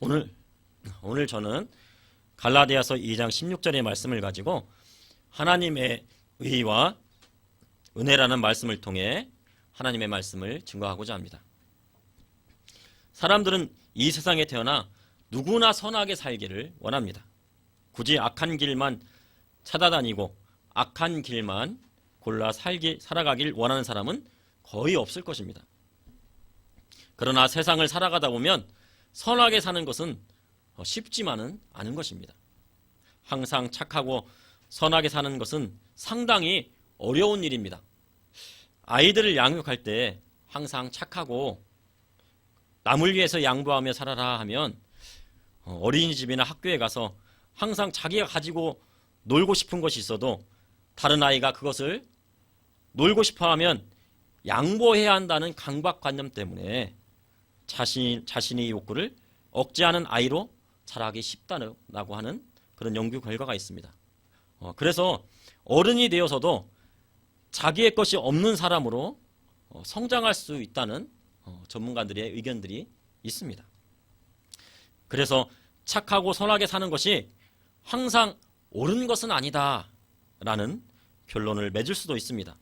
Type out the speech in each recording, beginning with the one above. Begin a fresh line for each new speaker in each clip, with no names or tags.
오늘 저는 갈라디아서 2장 16절의 말씀을 가지고 하나님의 의와 은혜라는 말씀을 통해 하나님의 말씀을 증거하고자 합니다. 사람들은 이 세상에 태어나 누구나 선하게 살기를 원합니다. 굳이 악한 길만 찾아다니고 악한 길만 골라 살아가길 원하는 사람은 거의 없을 것입니다. 그러나 세상을 살아가다 보면 선하게 사는 것은 쉽지만은 않은 것입니다. 항상 착하고 선하게 사는 것은 상당히 어려운 일입니다. 아이들을 양육할 때 항상 착하고 남을 위해서 양보하며 살아라 하면 어린이집이나 학교에 가서 항상 자기가 가지고 놀고 싶은 것이 있어도 다른 아이가 그것을 놀고 싶어하면 양보해야 한다는 강박관념 때문에 자신의 욕구를 억제하는 아이로 자라기 쉽다고 하는 그런 연구 결과가 있습니다. 그래서 어른이 되어서도 자기의 것이 없는 사람으로 성장할 수 있다는 전문가들의 의견들이 있습니다. 그래서 착하고 선하게 사는 것이 항상 옳은 것은 아니다라는 결론을 맺을 수도 있습니다.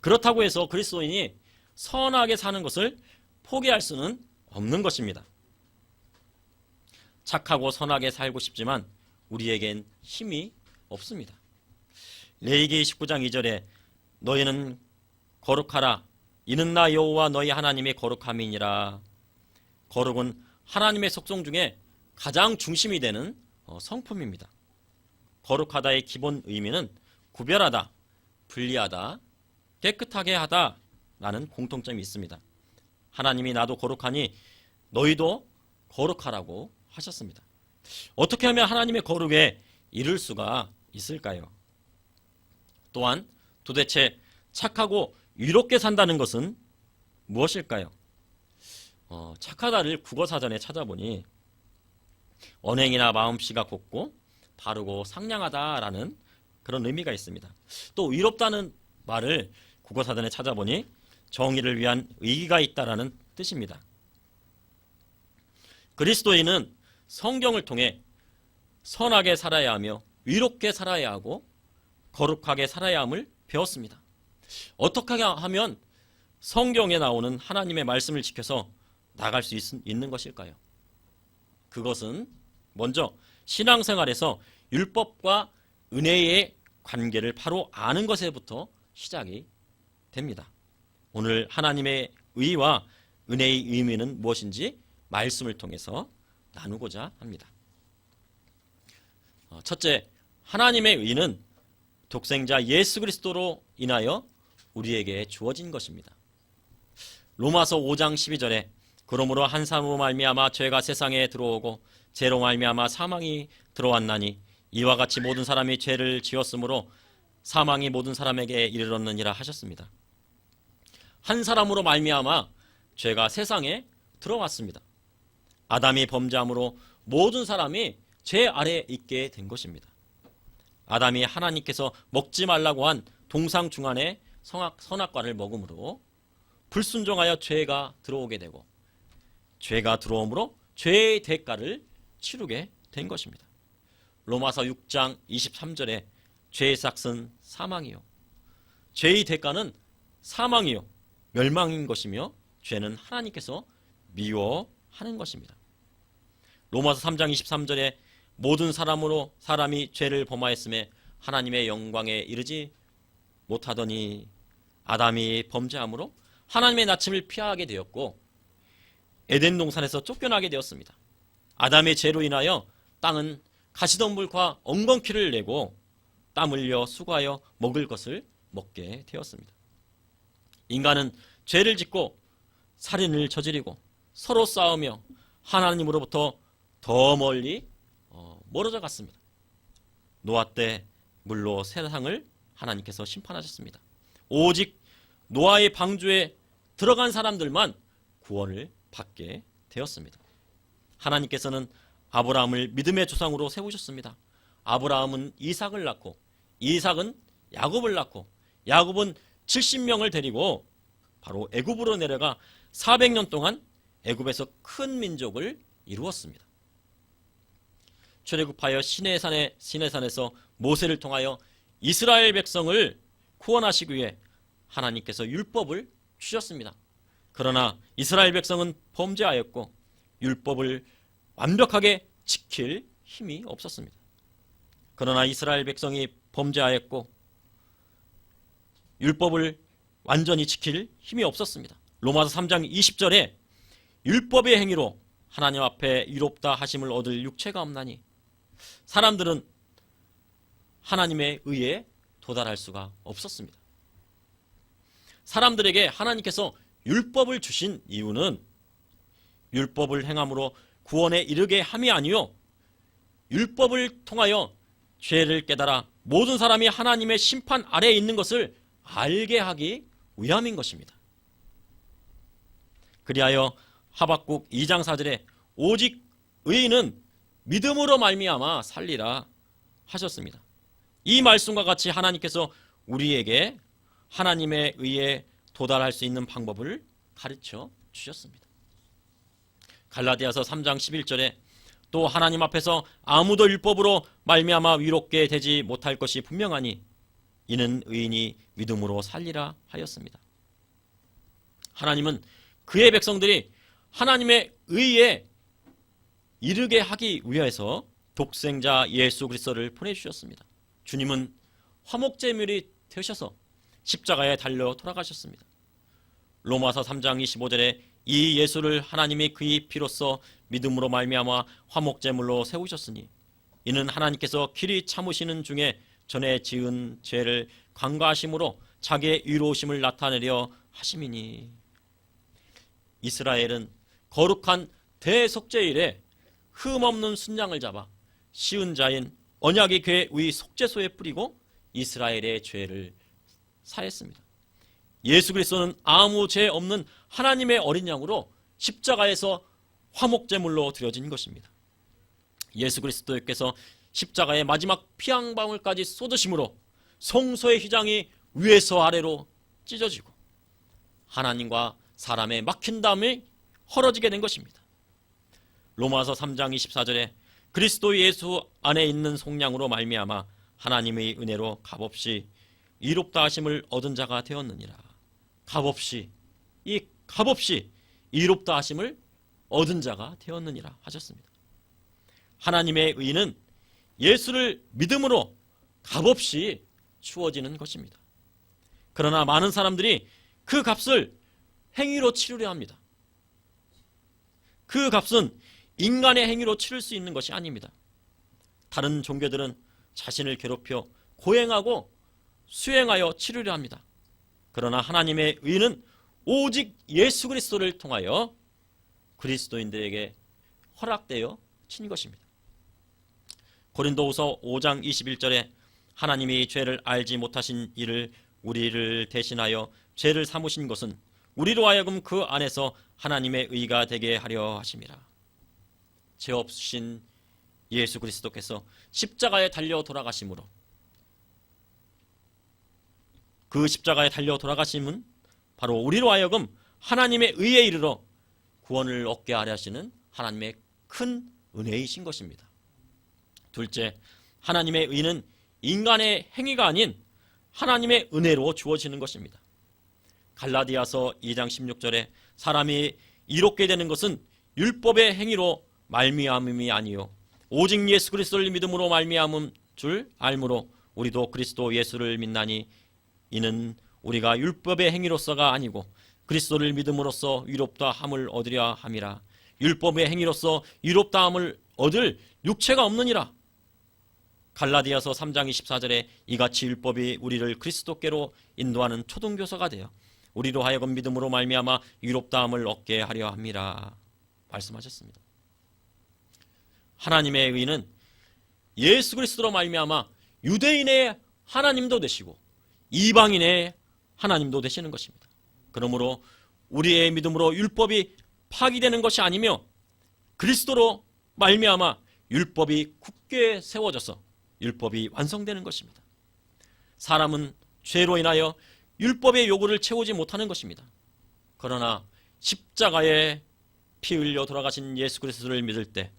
그렇다고 해서 그리스도인이 선하게 사는 것을 포기할 수는 없는 것입니다. 착하고 선하게 살고 싶지만 우리에겐 힘이 없습니다. 레위기 19장 2절에 너희는 거룩하라 이는 나 여호와 너희 하나님의 거룩함이니라. 거룩은 하나님의 속성 중에 가장 중심이 되는 성품입니다. 거룩하다의 기본 의미는 구별하다, 분리하다, 깨끗하게 하다라는 공통점이 있습니다. 하나님이 나도 거룩하니 너희도 거룩하라고 하셨습니다. 어떻게 하면 하나님의 거룩에 이를 수가 있을까요? 또한 도대체 착하고 유롭게 산다는 것은 무엇일까요? 착하다를 국어사전에 찾아보니 언행이나 마음씨가 곱고 바르고 상냥하다라는 그런 의미가 있습니다. 또 위롭다는 말을 국어사전에 찾아보니 정의를 위한 의기가 있다라는 뜻입니다. 그리스도인은 성경을 통해 선하게 살아야 하며 위롭게 살아야 하고 거룩하게 살아야 함을 배웠습니다. 어떻게 하면 성경에 나오는 하나님의 말씀을 지켜서 나갈 수 있는 것일까요? 그것은 먼저 신앙생활에서 율법과 은혜의 관계를 바로 아는 것에부터 시작이 됩니다. 오늘 하나님의 의와 은혜의 의미는 무엇인지 말씀을 통해서 나누고자 합니다. 첫째, 하나님의 의는 독생자 예수 그리스도로 인하여 우리에게 주어진 것입니다. 로마서 5장 12절에 그러므로 한 사람으로 말미암아 죄가 세상에 들어오고 죄로 말미암아 사망이 들어왔나니 이와 같이 모든 사람이 죄를 지었으므로 사망이 모든 사람에게 이르렀느니라 하셨습니다. 한 사람으로 말미암아 죄가 세상에 들어왔습니다. 아담이 범죄함으로 모든 사람이 죄 아래에 있게 된 것입니다. 아담이 하나님께서 먹지 말라고 한 동상 중간의 선악과를 먹음으로 불순종하여 죄가 들어오게 되고 죄가 들어옴으로 죄의 대가를 치르게 된 것입니다. 로마서 6장 23절에 죄의 삭은 사망이요 죄의 대가는 사망이요 멸망인 것이며 죄는 하나님께서 미워하는 것입니다. 로마서 3장 23절에 모든 사람으로 사람이 죄를 범하였음에 하나님의 영광에 이르지 못하더니 아담이 범죄함으로 하나님의 나침을 피하게 되었고 에덴 동산에서 쫓겨나게 되었습니다. 아담의 죄로 인하여 땅은 가시덤불과 엉겅퀴를 내고 땀 흘려 수고하여 먹을 것을 먹게 되었습니다. 인간은 죄를 짓고 살인을 저지르고 서로 싸우며 하나님으로부터 더 멀리 멀어져 갔습니다. 노아 때 물로 세상을 하나님께서 심판하셨습니다. 오직 노아의 방주에 들어간 사람들만 구원을 받게 되었습니다. 하나님께서는 아브라함을 믿음의 조상으로 세우셨습니다. 아브라함은 이삭을 낳고 이삭은 야곱을 낳고 야곱은 70명을 데리고 바로 애굽으로 내려가 400년 동안 애굽에서 큰 민족을 이루었습니다. 출애굽하여 시내산에서 모세를 통하여 이스라엘 백성을 구원하시기 위해 하나님께서 율법을 주셨습니다. 그러나 이스라엘 백성은 범죄하였고 율법을 완벽하게 지킬 힘이 없었습니다. 그러나 이스라엘 백성이 범죄하였고 율법을 완전히 지킬 힘이 없었습니다. 로마서 3장 20절에 율법의 행위로 하나님 앞에 의롭다 하심을 얻을 육체가 없나니 사람들은 하나님의 의에 도달할 수가 없었습니다. 사람들에게 하나님께서 율법을 주신 이유는 율법을 행함으로 구원에 이르게 함이 아니요 율법을 통하여 죄를 깨달아 모든 사람이 하나님의 심판 아래에 있는 것을 알게 하기 위함인 것입니다. 그리하여 하박국 2장 4절에 오직 의인은 믿음으로 말미암아 살리라 하셨습니다. 이 말씀과 같이 하나님께서 우리에게 하나님의 의에 도달할 수 있는 방법을 가르쳐 주셨습니다. 갈라디아서 3장 11절에 또 하나님 앞에서 아무도 율법으로 말미암아 위롭게 되지 못할 것이 분명하니 이는 의인이 믿음으로 살리라 하였습니다. 하나님은 그의 백성들이 하나님의 의에 이르게 하기 위해서 독생자 예수 그리스도를 보내주셨습니다. 주님은 화목제물이 되셔서 십자가에 달려 돌아가셨습니다. 로마서 3장 25절에 이 예수를 하나님이 그의 피로써 믿음으로 말미암아 화목제물로 세우셨으니 이는 하나님께서 길이 참으시는 중에 전에 지은 죄를 관과하심으로 자기의 의로우심을 나타내려 하심이니 이스라엘은 거룩한 대속죄일에 흠없는 순양을 잡아 시은 자인 언약의 궤의 속죄소에 뿌리고 이스라엘의 죄를 사했습니다. 예수 그리스도는 아무 죄 없는 하나님의 어린 양으로 십자가에서 화목제물로 드려진 것입니다. 예수 그리스도께서 십자가의 마지막 피 한 방울까지 쏟으심으로 성소의 휘장이 위에서 아래로 찢어지고 하나님과 사람의 막힌담이 헐어지게 된 것입니다. 로마서 3장 24절에 그리스도 예수 안에 있는 속량으로 말미암아 하나님의 은혜로 값없이 이롭다 하심을 얻은 자가 되었느니라. 값없이 이롭다 하심을 얻은 자가 되었느니라 하셨습니다. 하나님의 의는 예수를 믿음으로 값없이 주어지는 것입니다. 그러나 많은 사람들이 그 값을 행위로 치르려 합니다. 그 값은 인간의 행위로 치를 수 있는 것이 아닙니다. 다른 종교들은 자신을 괴롭혀 고행하고 수행하여 치르려 합니다. 그러나 하나님의 의는 오직 예수 그리스도를 통하여 그리스도인들에게 허락되어 친 것입니다. 고린도후서 5장 21절에 하나님이 죄를 알지 못하신 이를 우리를 대신하여 죄를 삼으신 것은 우리로 하여금 그 안에서 하나님의 의가 되게 하려 하심이라. 죄 없으신 예수 그리스도께서 십자가에 달려 돌아가심으로 그 십자가에 달려 돌아가심은 바로 우리로 하여금 하나님의 의에 이르러 구원을 얻게 하려 하시는 하나님의 큰 은혜이신 것입니다. 둘째, 하나님의 의는 인간의 행위가 아닌 하나님의 은혜로 주어지는 것입니다. 갈라디아서 2장 16절에 사람이 이롭게 되는 것은 율법의 행위로 말미암음이 아니요 오직 예수 그리스도를 믿음으로 말미암음 줄 알므로 우리도 그리스도 예수를 믿나니 이는 우리가 율법의 행위로서가 아니고 그리스도를 믿음으로써 의롭다 함을 얻으려 함이라. 율법의 행위로서 의롭다 함을 얻을 육체가 없느니라. 갈라디아서 3장 24절에 이같이 율법이 우리를 그리스도께로 인도하는 초등교사가 되어 우리로 하여금 믿음으로 말미암아 의롭다 함을 얻게 하려 함이라 말씀하셨습니다. 하나님의 의는 예수 그리스도로 말미암아 유대인의 하나님도 되시고 이방인의 하나님도 되시는 것입니다. 그러므로 우리의 믿음으로 율법이 파기되는 것이 아니며 그리스도로 말미암아 율법이 굳게 세워져서 율법이 완성되는 것입니다. 사람은 죄로 인하여 율법의 요구를 채우지 못하는 것입니다. 그러나 십자가의 피 흘려 돌아가신 예수 그리스도를 믿을 때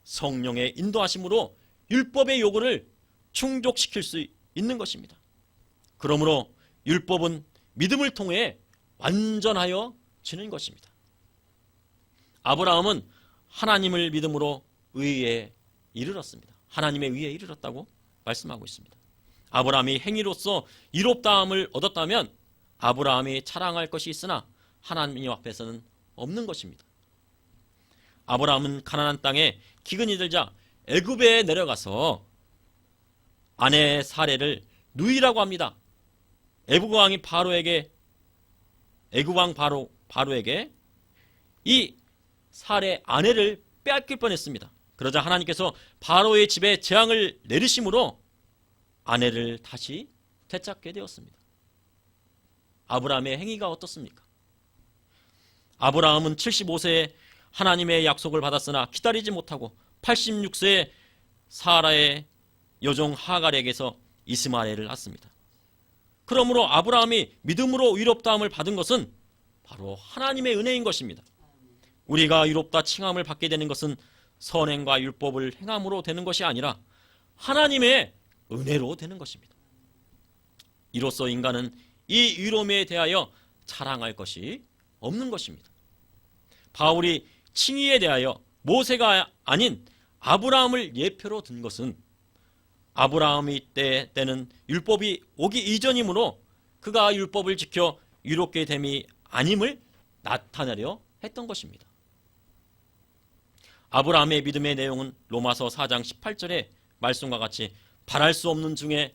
성령의 인도하심으로 율법의 요구를 충족시킬 수 있는 것입니다. 그러므로 율법은 믿음을 통해 완전하여 지는 것입니다. 아브라함은 하나님을 믿음으로 의에 이르렀습니다. 하나님의 의에 이르렀다고 말씀하고 있습니다. 아브라함이 행위로서 이롭다함을 얻었다면 아브라함이 자랑할 것이 있으나 하나님 앞에서는 없는 것입니다. 아브라함은 가나안 땅에 기근이 들자 애굽에 내려가서 아내 사례를 누이라고 합니다. 애굽 왕 바로에게 이 사례 아내를 빼앗길 뻔했습니다. 그러자 하나님께서 바로의 집에 재앙을 내리심으로 아내를 다시 되찾게 되었습니다. 아브라함의 행위가 어떻습니까? 아브라함은 75세에 하나님의 약속을 받았으나 기다리지 못하고 86세에 사라의 여종 하갈에게서 이스마엘을 낳습니다. 그러므로 아브라함이 믿음으로 의롭다함을 받은 것은 바로 하나님의 은혜인 것입니다. 우리가 의롭다 칭함을 받게 되는 것은 선행과 율법을 행함으로 되는 것이 아니라 하나님의 은혜로 되는 것입니다. 이로써 인간은 이 의로움에 대하여 자랑할 것이 없는 것입니다. 바울이 칭의에 대하여 모세가 아닌 아브라함을 예표로 든 것은 아브라함이 때는 율법이 오기 이전이므로 그가 율법을 지켜 의롭게 됨이 아님을 나타내려 했던 것입니다. 아브라함의 믿음의 내용은 로마서 4장 18절의 말씀과 같이 바랄 수 없는 중에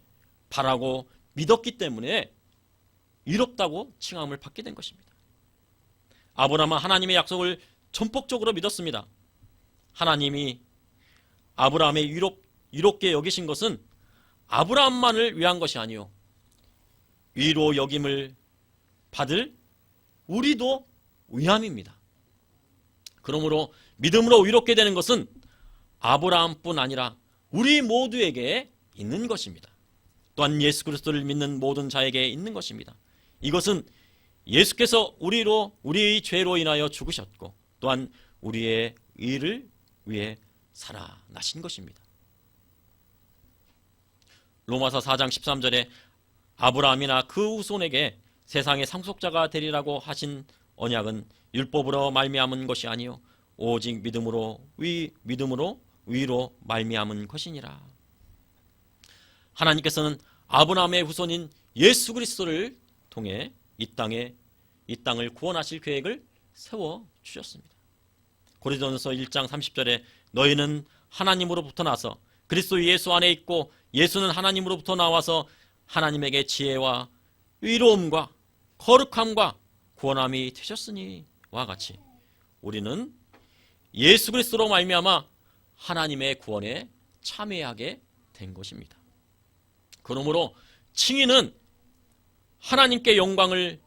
바라고 믿었기 때문에 의롭다고 칭함을 받게 된 것입니다. 아브라함은 하나님의 약속을 전폭적으로 믿었습니다. 하나님이 아브라함의 의롭게 여기신 것은 아브라함만을 위한 것이 아니요 의로 여김을 받을 우리도 위함입니다. 그러므로 믿음으로 의롭게 되는 것은 아브라함뿐 아니라 우리 모두에게 있는 것입니다. 또한 예수 그리스도를 믿는 모든 자에게 있는 것입니다. 이것은 예수께서 우리의 죄로 인하여 죽으셨고 또한 우리의 의를 위해 살아나신 것입니다. 로마서 4장 13절에 아브라함이나 그 후손에게 세상의 상속자가 되리라고 하신 언약은 율법으로 말미암은 것이 아니요 오직 믿음으로 의로 말미암은 것이니라. 하나님께서는 아브라함의 후손인 예수 그리스도를 통해 이 땅을 구원하실 계획을 세워 주셨습니다. 고린도전서 1장 30절에 너희는 하나님으로부터 나서 그리스도 예수 안에 있고 예수는 하나님으로부터 나와서 하나님에게 지혜와 의로움과 거룩함과 구원함이 되셨으니와 같이 우리는 예수 그리스도로 말미암아 하나님의 구원에 참여하게 된 것입니다. 그러므로 칭의는 하나님께 영광을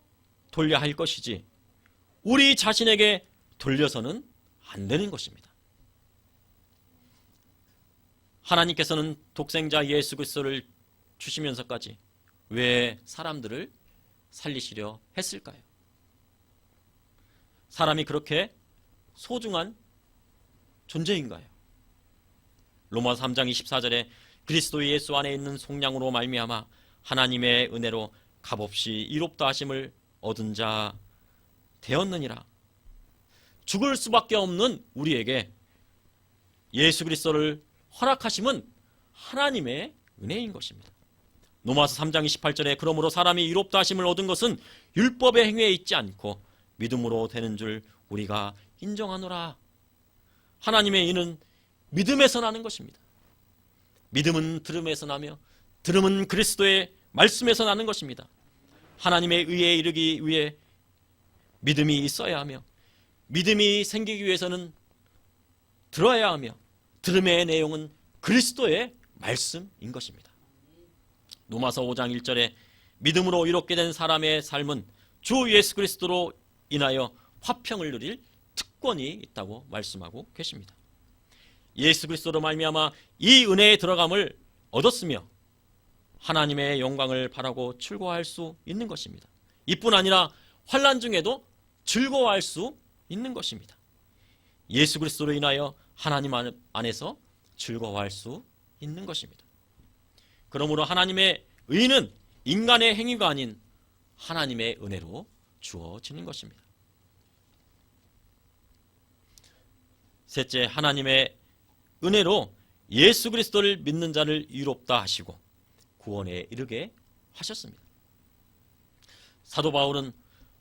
돌려야 할 것이지 우리 자신에게 돌려서는 안 되는 것입니다. 하나님께서는 독생자 예수 그리스도를 주시면서까지 왜 사람들을 살리시려 했을까요? 사람이 그렇게 소중한 존재인가요? 로마서 3장 24절에 그리스도 예수 안에 있는 속량으로 말미암아 하나님의 은혜로 값없이 이롭다 하심을 얻은 자 되었느니라. 죽을 수밖에 없는 우리에게 예수 그리스도를 허락하심은 하나님의 은혜인 것입니다. 로마서 3장 28절에 그러므로 사람이 이롭다 하심을 얻은 것은 율법의 행위에 있지 않고 믿음으로 되는 줄 우리가 인정하노라. 하나님의 의는 믿음에서 나는 것입니다. 믿음은 들음에서 나며 들음은 그리스도의 말씀에서 나는 것입니다. 하나님의 의에 이르기 위해 믿음이 있어야 하며 믿음이 생기기 위해서는 들어야 하며 들음의 내용은 그리스도의 말씀인 것입니다. 로마서 5장 1절에 믿음으로 이롭게 된 사람의 삶은 주 예수 그리스도로 인하여 화평을 누릴 특권이 있다고 말씀하고 계십니다. 예수 그리스도로 말미암아 이 은혜에 들어감을 얻었으며 하나님의 영광을 바라고 출고할 수 있는 것입니다. 이뿐 아니라 환난 중에도 즐거워할 수 있는 것입니다. 예수 그리스도로 인하여 하나님 안에서 즐거워할 수 있는 것입니다. 그러므로 하나님의 의는 인간의 행위가 아닌 하나님의 은혜로 주어지는 것입니다. 셋째, 하나님의 은혜로 예수 그리스도를 믿는 자를 의롭다 하시고 구원에 이르게 하셨습니다. 사도 바울은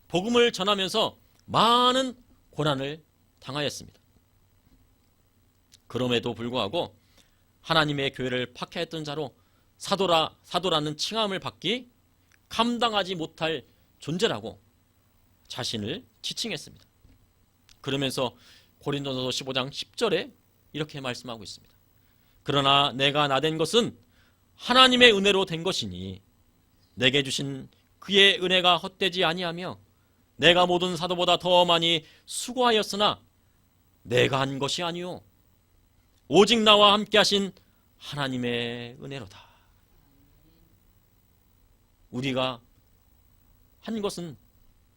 복음을 전하면서 많은 고난을 당하였습니다. 그럼에도 불구하고 하나님의 교회를 박해했던 자로 사도라는 칭함을 받기 감당하지 못할 존재라고 자신을 지칭했습니다. 그러면서 고린도전서 15장 10절에 이렇게 말씀하고 있습니다. 그러나 내가 나된 것은 하나님의 은혜로 된 것이니 내게 주신 그의 은혜가 헛되지 아니하며 내가 모든 사도보다 더 많이 수고하였으나 내가 한 것이 아니요 오직 나와 함께 하신 하나님의 은혜로다. 우리가 한 것은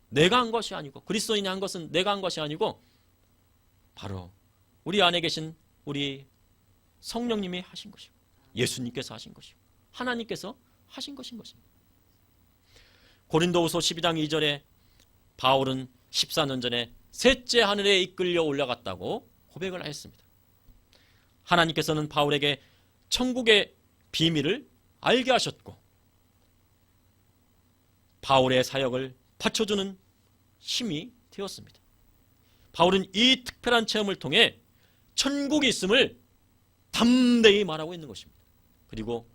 내가 한 것이 아니고 그리스도인이 한 것은 내가 한 것이 아니고 바로 우리 안에 계신 우리 성령님이 하신 것이고 예수님께서 하신 것이고 하나님께서 하신 것인 것입니다. 고린도후서 12장 2절에 바울은 14년 전에 셋째 하늘에 이끌려 올라갔다고 고백을 하였습니다. 하나님께서는 바울에게 천국의 비밀을 알게 하셨고 바울의 사역을 받쳐주는 힘이 되었습니다. 바울은 이 특별한 체험을 통해 천국이 있음을 담대히 말하고 있는 것입니다. 그리고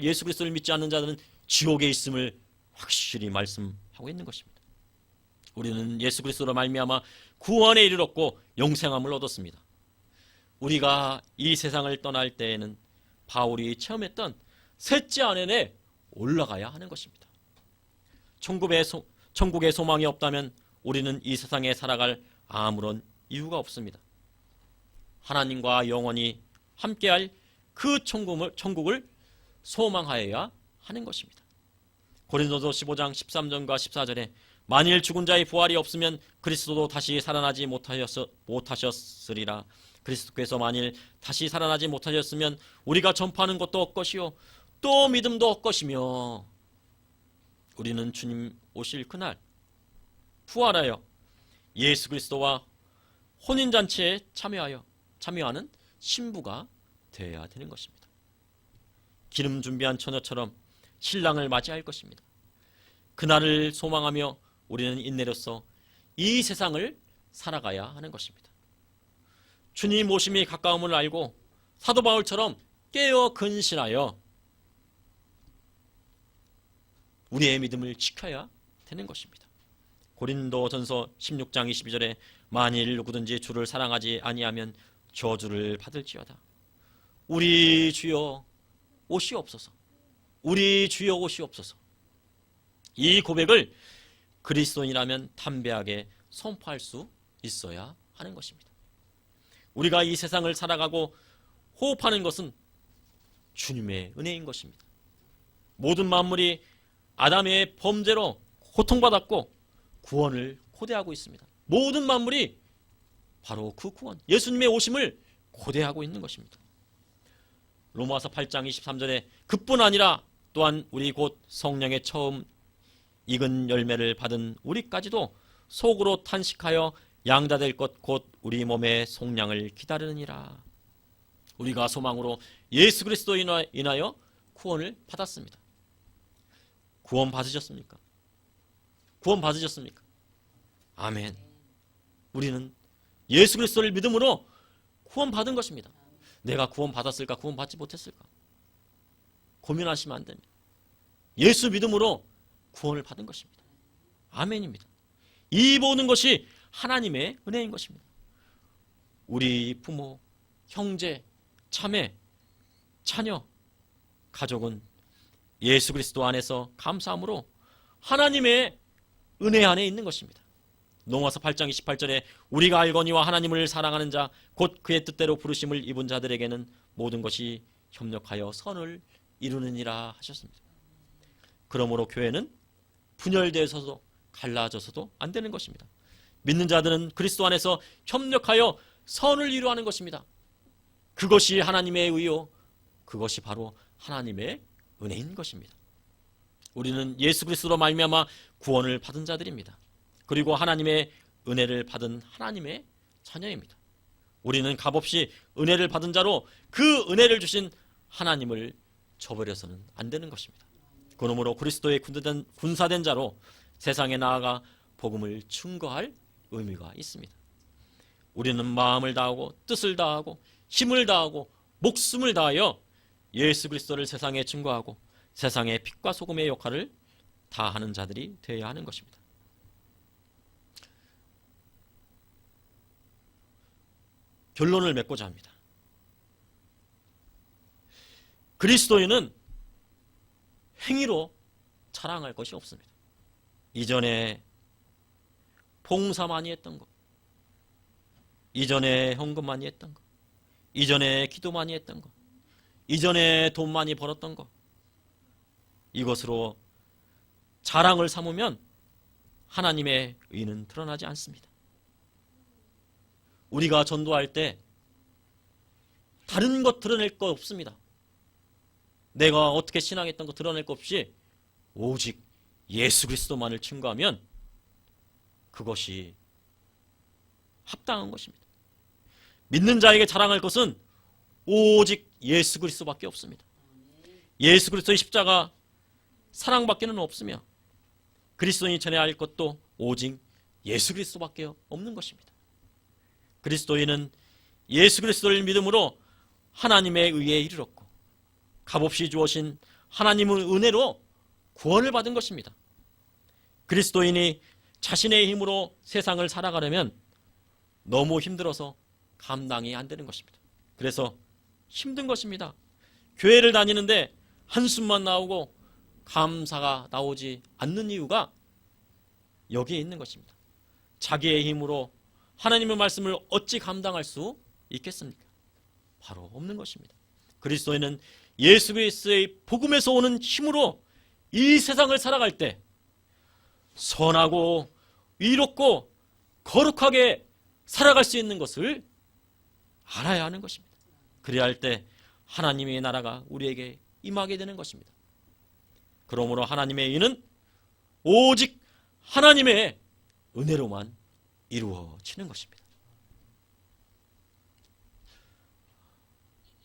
예수 그리스도를 믿지 않는 자들은 지옥에 있음을 확실히 말씀하고 있는 것입니다. 우리는 예수 그리스도로 말미암아 구원에 이르렀고 영생함을 얻었습니다. 우리가 이 세상을 떠날 때에는 바울이 체험했던 셋째 하늘에 올라가야 하는 것입니다. 천국에 소망이 없다면 우리는 이 세상에 살아갈 아무런 이유가 없습니다. 하나님과 영원히 함께할 그 천국을 소망하여야 하는 것입니다. 고린도서 15장 13절과 14절에 만일 죽은 자의 부활이 없으면 그리스도도 다시 살아나지 못하셨으리라. 그리스도께서 만일 다시 살아나지 못하셨으면 우리가 전파하는 것도 헛것이요 또 믿음도 헛것이며 우리는 주님 오실 그날 부활하여 예수 그리스도와 혼인잔치에 참여하는 신부가 되어야 되는 것입니다. 기름 준비한 처녀처럼 신랑을 맞이할 것입니다. 그날을 소망하며 우리는 인내로서 이 세상을 살아가야 하는 것입니다. 주님 오심이 가까움을 알고 사도 바울처럼 깨어 근신하여 우리의 믿음을 지켜야 되는 것입니다. 고린도전서 16장 22절에 만일 누구든지 주를 사랑하지 아니하면 저주를 받을지어다. 우리 주여 오시옵소서. 우리 주여 오시옵소서. 이 고백을 그리스도인이라면 담대하게 선포할 수 있어야 하는 것입니다. 우리가 이 세상을 살아가고 호흡하는 것은 주님의 은혜인 것입니다. 모든 만물이 아담의 범죄로 고통받았고 구원을 고대하고 있습니다. 모든 만물이 바로 그 구원, 예수님의 오심을 고대하고 있는 것입니다. 로마서 8장 23절에 그뿐 아니라 또한 우리 곧 성령의 처음 익은 열매를 받은 우리까지도 속으로 탄식하여 양자될 것 곧 우리 몸의 속량을 기다리느니라. 우리가 소망으로 예수 그리스도로 인하여 구원을 받았습니다. 구원 받으셨습니까? 구원 받으셨습니까? 아멘. 우리는 예수 그리스도를 믿음으로 구원 받은 것입니다. 내가 구원 받았을까? 구원 받지 못했을까? 고민하시면 안 됩니다. 예수 믿음으로 구원을 받은 것입니다. 아멘입니다. 이 모든 것이 하나님의 은혜인 것입니다. 우리 부모, 형제, 자매, 자녀, 가족은 예수 그리스도 안에서 감사함으로 하나님의 은혜 안에 있는 것입니다. 로마서 8장 28절에 우리가 알거니와 하나님을 사랑하는 자 곧 그의 뜻대로 부르심을 입은 자들에게는 모든 것이 협력하여 선을 이루느니라 하셨습니다. 그러므로 교회는 분열되어서도 갈라져서도 안 되는 것입니다. 믿는 자들은 그리스도 안에서 협력하여 선을 이루어하는 것입니다. 그것이 하나님의 의요, 그것이 바로 하나님의 은혜인 것입니다. 우리는 예수 그리스도로 말미암아 구원을 받은 자들입니다. 그리고 하나님의 은혜를 받은 하나님의 자녀입니다. 우리는 값없이 은혜를 받은 자로 그 은혜를 주신 하나님을 저버려서는 안 되는 것입니다. 그러므로 그리스도의 군사된 자로 세상에 나아가 복음을 증거할 의미가 있습니다. 우리는 마음을 다하고 뜻을 다하고 힘을 다하고 목숨을 다하여 예수 그리스도를 세상에 증거하고 세상의 빛과 소금의 역할을 다하는 자들이 되어야 하는 것입니다. 결론을 맺고자 합니다. 그리스도인은 행위로 자랑할 것이 없습니다. 이전에 봉사 많이 했던 것, 이전에 헌금 많이 했던 것, 이전에 기도 많이 했던 것, 이전에 돈 많이 벌었던 것, 이것으로 자랑을 삼으면 하나님의 의는 드러나지 않습니다. 우리가 전도할 때 다른 것 드러낼 거 없습니다. 내가 어떻게 신앙했던 거 드러낼 거 없이 오직 예수 그리스도만을 증거하면 그것이 합당한 것입니다. 믿는 자에게 자랑할 것은 오직 예수 그리스도밖에 없습니다. 예수 그리스도의 십자가 사랑밖에는 없으며 그리스도인이 전해야 할 것도 오직 예수 그리스도밖에 없는 것입니다. 그리스도인은 예수 그리스도를 믿음으로 하나님의 의에 이르렀고 값없이 주어진 하나님의 은혜로 구원을 받은 것입니다. 그리스도인이 자신의 힘으로 세상을 살아가려면 너무 힘들어서 감당이 안 되는 것입니다. 그래서 힘든 것입니다. 교회를 다니는데 한숨만 나오고 감사가 나오지 않는 이유가 여기에 있는 것입니다. 자기의 힘으로 하나님의 말씀을 어찌 감당할 수 있겠습니까? 바로 없는 것입니다. 그리스도인은 예수 그리스도의 복음에서 오는 힘으로 이 세상을 살아갈 때 선하고 의롭고 거룩하게 살아갈 수 있는 것을 알아야 하는 것입니다. 그래야 할 때 하나님의 나라가 우리에게 임하게 되는 것입니다. 그러므로 하나님의 의는 오직 하나님의 은혜로만 이루어지는 것입니다.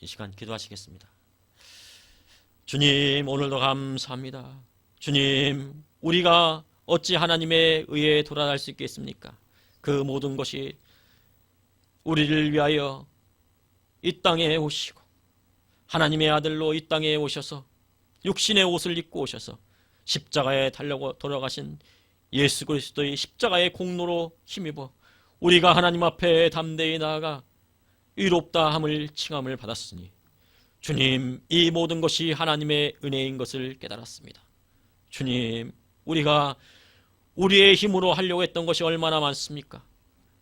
이 시간 기도하시겠습니다. 주님, 오늘도 감사합니다. 주님, 우리가 어찌 하나님의 의에 돌아갈 수 있겠습니까? 그 모든 것이 우리를 위하여 이 땅에 오시고 하나님의 아들로 이 땅에 오셔서 육신의 옷을 입고 오셔서 십자가에 달려고 돌아가신 예수 그리스도의 십자가의 공로로 힘입어 우리가 하나님 앞에 담대히 나아가 의롭다 함을 칭함을 받았으니 주님, 이 모든 것이 하나님의 은혜인 것을 깨달았습니다. 주님, 우리가 우리의 힘으로 하려고 했던 것이 얼마나 많습니까?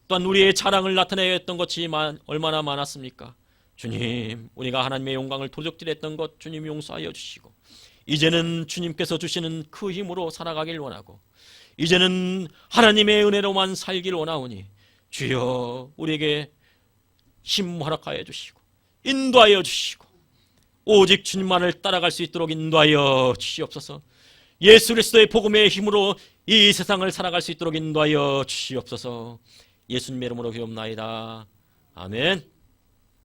또한 우리의 자랑을 나타내야 했던 것이 얼마나 많았습니까? 주님, 우리가 하나님의 영광을 도적질했던 것 주님 용서하여 주시고 이제는 주님께서 주시는 그 힘으로 살아가길 원하고 이제는 하나님의 은혜로만 살길 원하오니 주여 우리에게 힘 허락하여 주시고 인도하여 주시고 오직 주님만을 따라갈 수 있도록 인도하여 주시옵소서. 예수 그리스도의 복음의 힘으로 이 세상을 살아갈 수 있도록 인도하여 주시옵소서. 예수님의 이름으로 기도합나이다. 아멘.